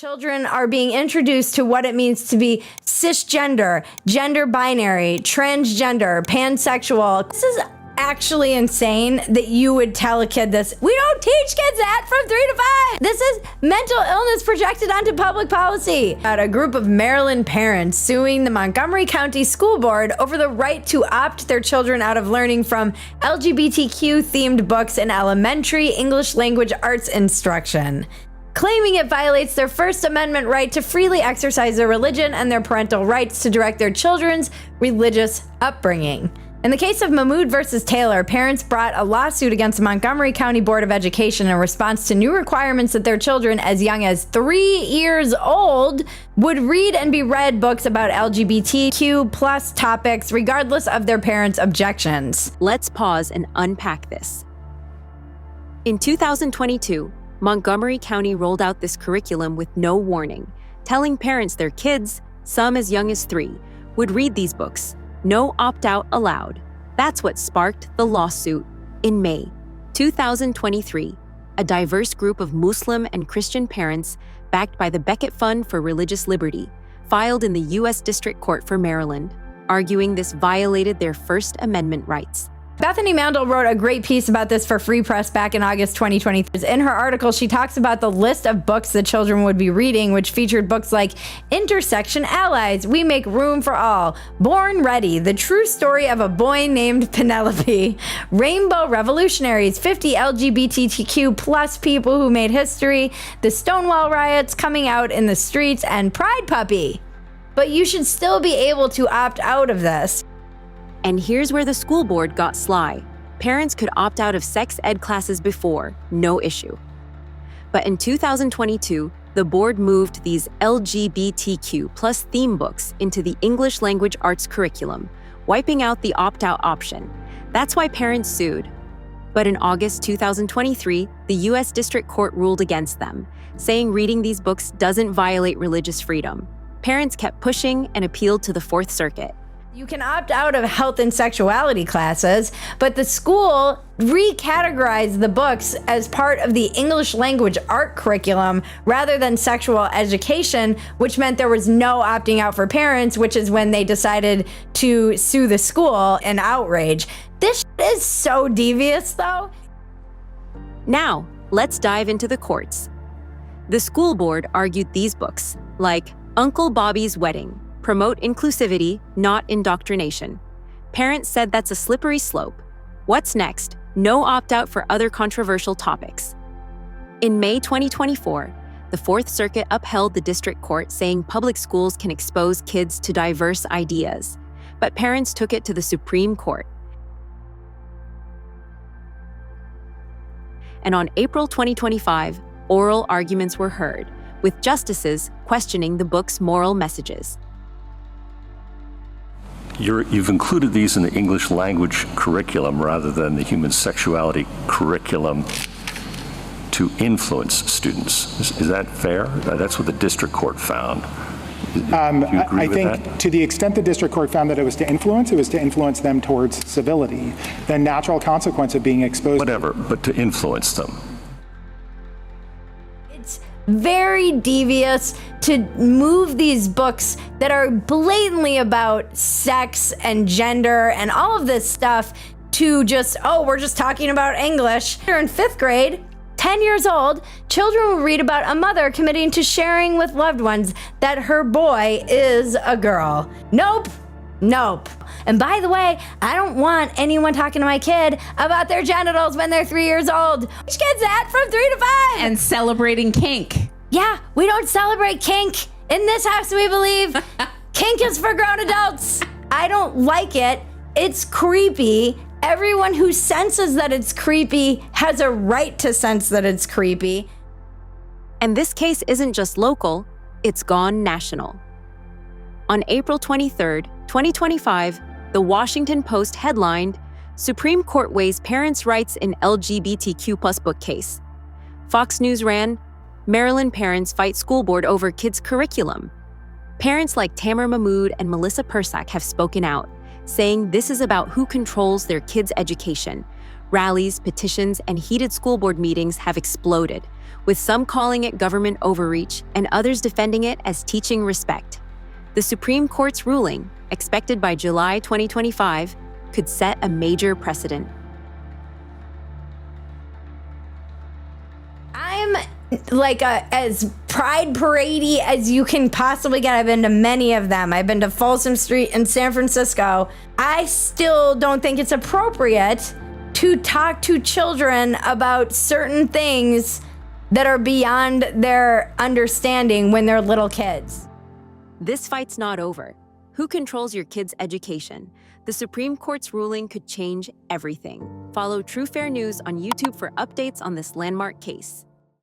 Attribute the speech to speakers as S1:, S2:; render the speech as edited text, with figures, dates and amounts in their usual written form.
S1: Children are being introduced to what it means to be cisgender, gender binary, transgender, pansexual. This is actually insane that you would tell a kid this. We don't teach kids that from 3 to 5. This is mental illness projected onto public policy. A group of Maryland parents suing the Montgomery County School Board over the right to opt their children out of learning from LGBTQ themed books in elementary English language arts instruction, claiming it violates their First Amendment right to freely exercise their religion and their parental rights to direct their children's religious upbringing. In the case of Mamood versus Taylor, parents brought a lawsuit against the Montgomery County Board of Education in response to new requirements that their children as young as 3 years old would read and be read books about LGBTQ plus topics regardless of their parents' objections.
S2: Let's pause and unpack this. In 2022, Montgomery County rolled out this curriculum with no warning, telling parents their kids, some as young as 3, would read these books. No opt-out allowed. That's what sparked the lawsuit. In May 2023, a diverse group of Muslim and Christian parents, backed by the Becket Fund for Religious Liberty, filed in the U.S. District Court for Maryland, arguing this violated their First Amendment rights.
S1: Bethany Mandel wrote a great piece about this for Free Press back in August 2023. In her article, she talks about the list of books that children would be reading, which featured books like Intersection Allies, We Make Room for All, Born Ready, The True Story of a Boy Named Penelope, Rainbow Revolutionaries, 50 LGBTQ plus people who made history, the Stonewall riots coming out in the streets, and Pride Puppy. But you should still be able to opt out of this.
S2: And here's where the school board got sly. Parents could opt out of sex ed classes before, no issue. But in 2022, the board moved these LGBTQ plus theme books into the English language arts curriculum, wiping out the opt-out option. That's why parents sued. But in August 2023, the U.S. District Court ruled against them, saying reading these books doesn't violate religious freedom. Parents kept pushing and appealed to the Fourth Circuit.
S1: You can opt out of health and sexuality classes, but the school recategorized the books as part of the English language art curriculum rather than sexual education, which meant there was no opting out for parents, which is when they decided to sue the school in outrage. This is so devious, though.
S2: Now, let's dive into the courts. The school board argued these books, like Uncle Bobby's Wedding, promote inclusivity, not indoctrination. Parents said that's a slippery slope. What's next? No opt-out for other controversial topics. In May 2024, the Fourth Circuit upheld the district court, saying public schools can expose kids to diverse ideas. But parents took it to the Supreme Court. And on April 2025, oral arguments were heard, with justices questioning the book's moral messages.
S3: You've included these in the English language curriculum rather than the human sexuality curriculum to influence students. Is that fair? That's what the district court found. Do you agree
S4: I
S3: with
S4: think
S3: that?
S4: to the extent the district court found that it was to influence them towards civility, the natural consequence of being exposed.
S3: Whatever, but to influence them.
S1: Very devious to move these books that are blatantly about sex and gender and all of this stuff to just, oh, we're just talking about English. They're in 5th grade, 10 years old, children will read about a mother committing to sharing with loved ones that her boy is a girl. Nope. Nope. And by the way, I don't want anyone talking to my kid about their genitals when they're 3 years old. Teach kids that from 3 to 5.
S5: And celebrating kink.
S1: Yeah, we don't celebrate kink. In this house, we believe kink is for grown adults. I don't like it. It's creepy. Everyone who senses that it's creepy has a right to sense that it's creepy.
S2: And this case isn't just local, it's gone national. On April 23rd, 2025, the Washington Post headlined, Supreme Court weighs parents' rights in LGBTQ plus book case. Fox News ran, Maryland parents fight school board over kids' curriculum. Parents like Tamara Mamood and Melissa Persak have spoken out, saying this is about who controls their kids' education. Rallies, petitions, and heated school board meetings have exploded, with some calling it government overreach and others defending it as teaching respect. The Supreme Court's ruling, expected by July 2025, could set a major precedent.
S1: I'm like as pride parade-y as you can possibly get. I've been to many of them. I've been to Folsom Street in San Francisco. I still don't think it's appropriate to talk to children about certain things that are beyond their understanding when they're little kids.
S2: This fight's not over. Who controls your kids' education? The Supreme Court's ruling could change everything. Follow True Fair News on YouTube for updates on this landmark case.